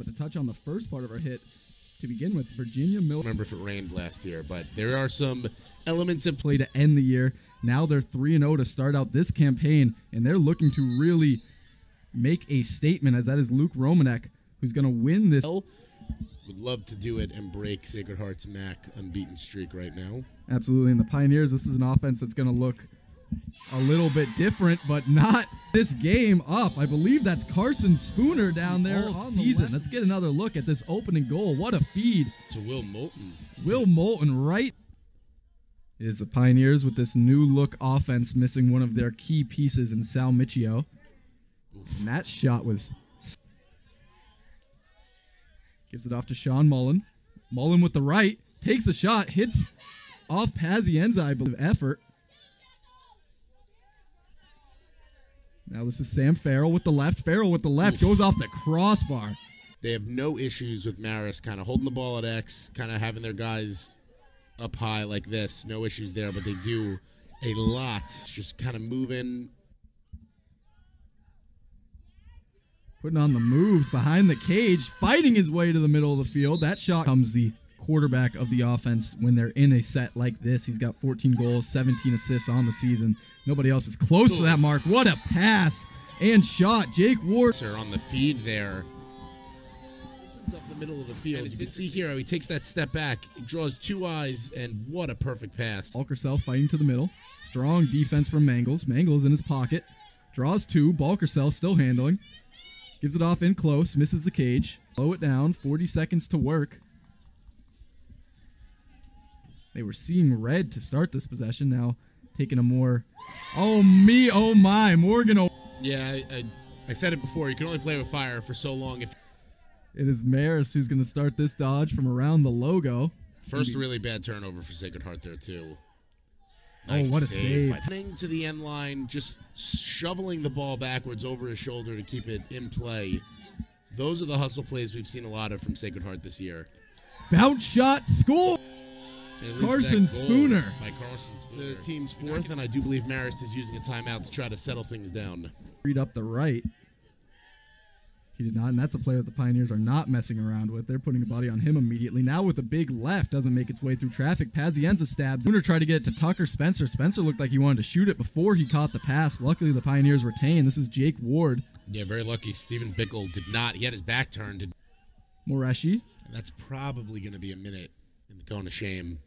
but to touch on the first part of our hit, to begin with, Virginia Miller. I remember if it rained last year, but there are some elements of play to end the year. Now they're 3-0 to start out this campaign, and they're looking to really make a statement, as that is Luke Romanek, who's going to win this. Would love to do it and break Sacred Heart's MAC unbeaten streak right now. Absolutely. And the Pioneers, this is an offense that's going to look a little bit different, but not this game up. I believe that's Carson Spooner down there all season. Let's get another look at this opening goal. What a feed. To Will Moulton. Will Moulton right. It is the Pioneers with this new look offense missing one of their key pieces in Sal Michio. And that shot was... Gives it off to Sean Mullen. Mullen with the right. Takes a shot. Hits off Pazienza, I believe. Effort. Now this is Sam Farrell with the left. Farrell with the left. Goes off the crossbar. They have no issues with Marist kind of holding the ball at X, kind of having their guys up high like this. No issues there, but they do a lot. Just kind of moving. Putting on the moves behind the cage, fighting his way to the middle of the field. That shot comes the quarterback of the offense when they're in a set like this. He's got 14 goals, 17 assists on the season. Nobody else is close to that mark. What a pass and shot. Jake Ward on the feed there. It's up the middle of the field. You can see here how he takes that step back, he draws two eyes, and what a perfect pass. Balkercell fighting to the middle. Strong defense from Mangles. Mangles in his pocket. Draws two. Balkercell still handling. Gives it off in close. Misses the cage. Slow it down. 40 seconds to work. They were seeing red to start this possession. Now taking a more... Oh, me. Oh, my. Morgan. Yeah, I said it before. You can only play with fire for so long. If it is Marist who's going to start this dodge from around the logo. First really bad turnover for Sacred Heart there, too. Nice what a save. Running to the end line, just shoveling the ball backwards over his shoulder to keep it in play. Those are the hustle plays we've seen a lot of from Sacred Heart this year. Bounce shot, score! Carson Spooner. By Carson Spooner. The team's fourth, and I do believe Marist is using a timeout to try to settle things down. Read up the right. He did not, and that's a player that the Pioneers are not messing around with. They're putting a body on him immediately. Now with a big left, doesn't make its way through traffic. Pazienza stabs. Spooner tried to get it to Tucker Spencer. Spencer looked like he wanted to shoot it before he caught the pass. Luckily, the Pioneers retain. This is Jake Ward. Yeah, very lucky. Stephen Bickle did not. He had his back turned. Moreshi. And that's probably going to be a minute in the cone of shame.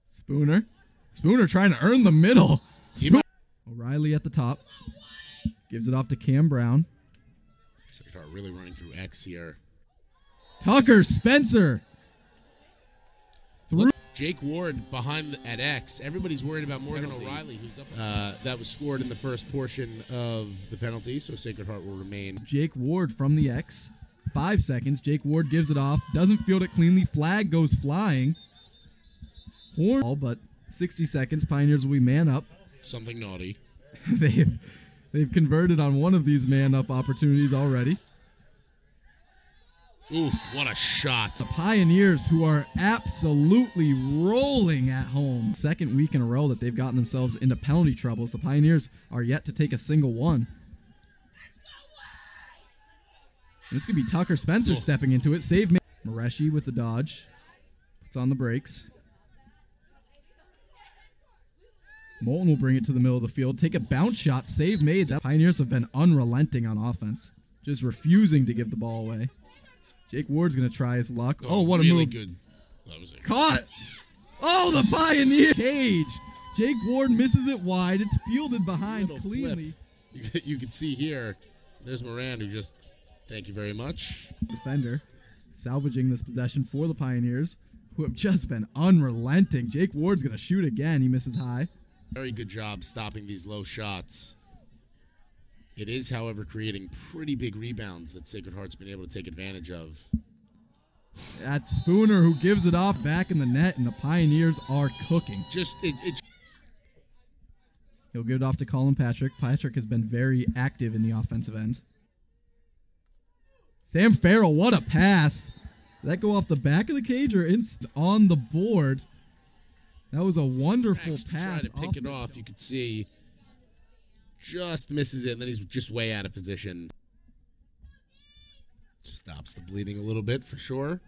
Spooner. Spooner trying to earn the middle. O'Reilly at the top. Gives it off to Cam Brown. Sacred Heart really running through X here. Tucker Spencer. Look, Jake Ward behind at X. Everybody's worried about Morgan O'Reilly, who's up. That was scored in the first portion of the penalty, so Sacred Heart will remain. Jake Ward from the X. 5 seconds. Jake Ward gives it off. Doesn't field it cleanly. Flag goes flying. Horn, but 60 seconds. Pioneers will be man up. Something naughty. They've converted on one of these man up opportunities already. Oof, what a shot. The Pioneers, who are absolutely rolling at home. Second week in a row that they've gotten themselves into penalty troubles. The Pioneers are yet to take a single one. And this could be Tucker Spencer stepping into it. Save Moreshi with the dodge. Puts on the brakes. Moulton will bring it to the middle of the field. Take a bounce shot. Save made. The Pioneers have been unrelenting on offense. Just refusing to give the ball away. Jake Ward's going to try his luck. Oh, what a move. Good. That was it. Caught. Oh, the Pioneer cage. Jake Ward misses it wide. It's fielded behind cleanly. You can see here, there's Moran who just, thank you very much. Defender salvaging this possession for the Pioneers, who have just been unrelenting. Jake Ward's going to shoot again. He misses high. Very good job stopping these low shots. It is, however, creating pretty big rebounds that Sacred Heart's been able to take advantage of. That's Spooner who gives it off back in the net, and the Pioneers are cooking. He'll give it off to Colin Patrick. Patrick has been very active in the offensive end. Sam Farrell, what a pass. Did that go off the back of the cage or on the board? That was a wonderful pass. Try to pick it off. You could see just misses it, and then he's just way out of position. Stops the bleeding a little bit for sure.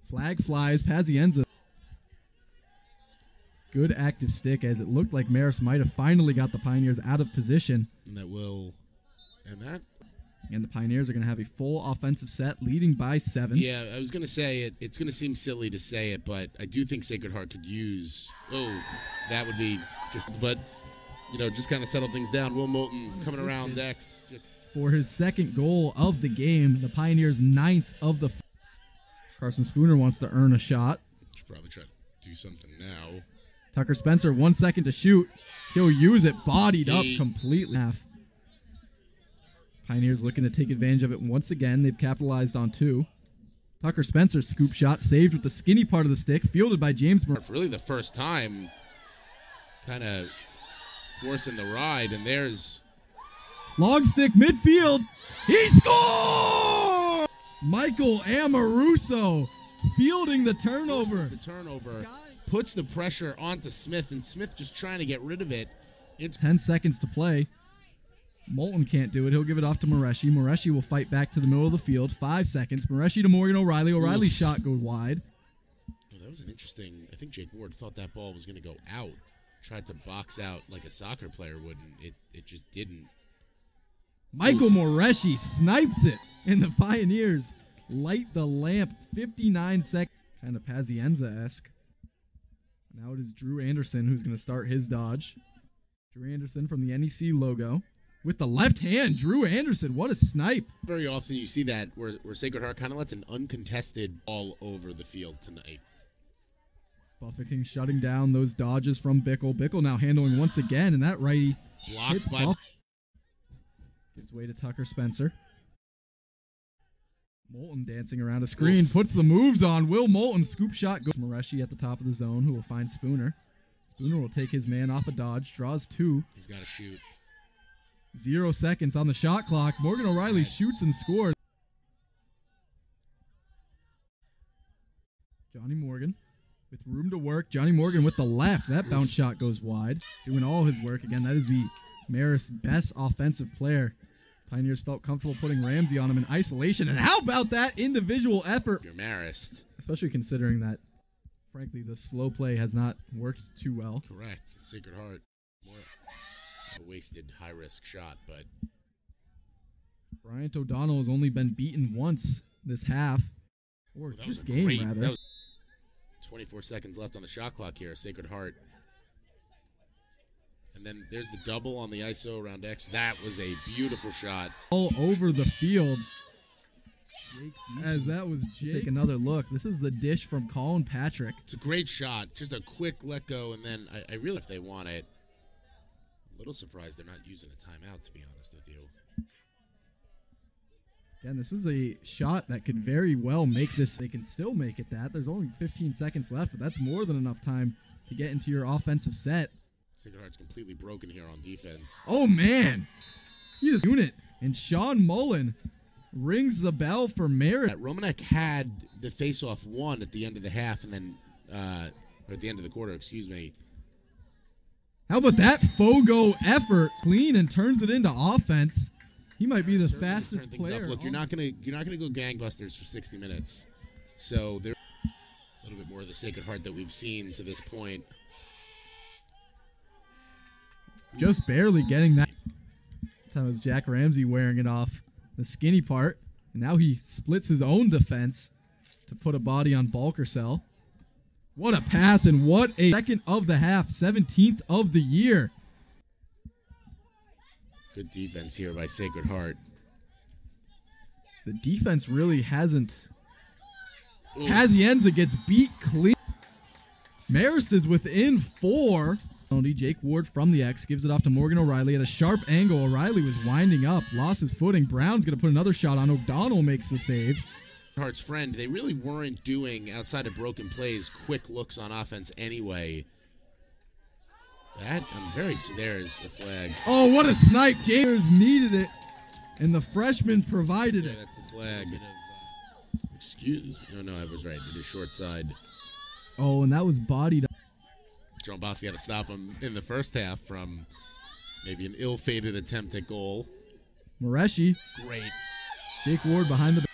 Flag flies. Pazienza. Good active stick, as it looked like Marist might have finally got the Pioneers out of position. And that will end that. And the Pioneers are going to have a full offensive set, leading by 7. Yeah, I was going to say it's going to seem silly to say it, but I do think Sacred Heart could use. Oh, that would be just. But just kind of settle things down. Will Moulton coming around X just for his second goal of the game. The Pioneers' 9th of the. Carson Spooner wants to earn a shot. Should probably try to do something now. Tucker Spencer, 1 second to shoot. He'll use it, bodied up completely. Pioneers looking to take advantage of it once again. They've capitalized on 2. Tucker Spencer's scoop shot saved with the skinny part of the stick, fielded by James. For really the first time, kind of forcing the ride, and there's long stick midfield. He scored! Michael Amoruso fielding the turnover. The turnover puts the pressure onto Smith, and Smith just trying to get rid of it. It's 10 seconds to play. Moulton can't do it. He'll give it off to Mareshi. Mareshi will fight back to the middle of the field. 5 seconds. Mareshi to Morgan O'Reilly. O'Reilly's shot goes wide. Oh, that was an interesting. I think Jake Ward thought that ball was going to go out. Tried to box out like a soccer player would, and it just didn't. Michael Mareshi snipes it, and the Pioneers light the lamp. 59 seconds. Kind of Pazienza-esque. Now it is Drew Anderson who's going to start his dodge. Drew Anderson from the NEC logo. With the left hand, Drew Anderson. What a snipe. Very often you see that where Sacred Heart kind of lets an uncontested ball over the field tonight. Buffington shutting down those dodges from Bickle. Bickle now handling once again, and that righty blocked by. Gives way to Tucker Spencer. Moulton dancing around a screen, puts the moves on. Will Moulton, scoop shot goes. Mareshi at the top of the zone, who will find Spooner. Spooner will take his man off a dodge, draws 2. He's got to shoot. 0 seconds on the shot clock. Morgan O'Reilly shoots and scores. Johnny Morgan with room to work. Johnny Morgan with the left. That bounce shot goes wide. Doing all his work again. That is the Marist best offensive player. Pioneers felt comfortable putting Ramsey on him in isolation. And how about that individual effort? Your Marist. Especially considering that, frankly, the slow play has not worked too well. Correct. Sacred Heart. More a wasted high-risk shot, but Bryant O'Donnell has only been beaten once this half. Or this game, rather. That was 24 seconds left on the shot clock here. Sacred Heart. And then there's the double on the ISO around X. That was a beautiful shot. All over the field. As that was Jake. Take another look. This is the dish from Colin Patrick. It's a great shot. Just a quick let go, and then I really, if they want it, a little surprised they're not using a timeout, to be honest with you. Again, this is a shot that could very well make this. They can still make it that. There's only 15 seconds left, but that's more than enough time to get into your offensive set. Sacred Heart's completely broken here on defense. Oh, man. You just unit. And Sean Mullen rings the bell for Marist. Romanek had the face-off won at the end of the half, and then, or at the end of the quarter, excuse me. How about that Fogo effort? Clean and turns it into offense. He might be the fastest player. Look, you're not gonna go gangbusters for 60 minutes. So there's a little bit more of the Sacred Heart that we've seen to this point. Just barely getting that. That was Jack Ramsey wearing it off the skinny part. And now he splits his own defense to put a body on Balkersell. What a pass, and what a second of the half, 17th of the year. Good defense here by Sacred Heart. The defense really hasn't. Pazienza gets beat clean. Marist is within 4. Jake Ward from the X gives it off to Morgan O'Reilly at a sharp angle. O'Reilly was winding up, lost his footing. Brown's going to put another shot on. O'Donnell makes the save. Hart's friend, they really weren't doing, outside of broken plays, quick looks on offense anyway. There's the flag. Oh, what a snipe. James needed it, and the freshman provided it. That's the flag. No, I was right. It is short side. Oh, and that was bodied up. John Bosky had to stop him in the first half from maybe an ill-fated attempt at goal. Mareshi. Great. Jake Ward behind the...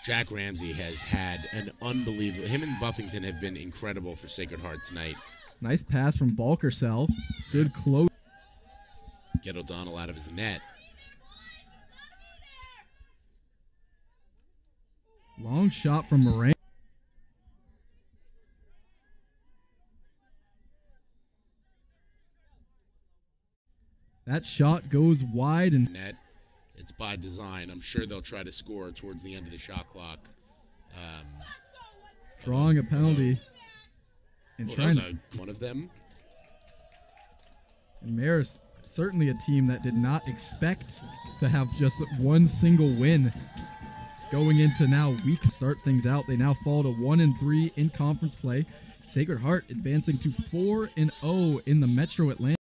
Jack Ramsey has had an unbelievable... Him and Buffington have been incredible for Sacred Heart tonight. Nice pass from Balkersell. Good close. Get O'Donnell out of his net. Long shot from Moran. That shot goes wide and net. It's by design. I'm sure they'll try to score towards the end of the shot clock. Drawing a penalty. And trying one of them. And Marist, certainly a team that did not expect to have just one single win going into now week to start things out. They now fall to 1-3 in conference play. Sacred Heart advancing to 4-0 in the Metro Atlanta.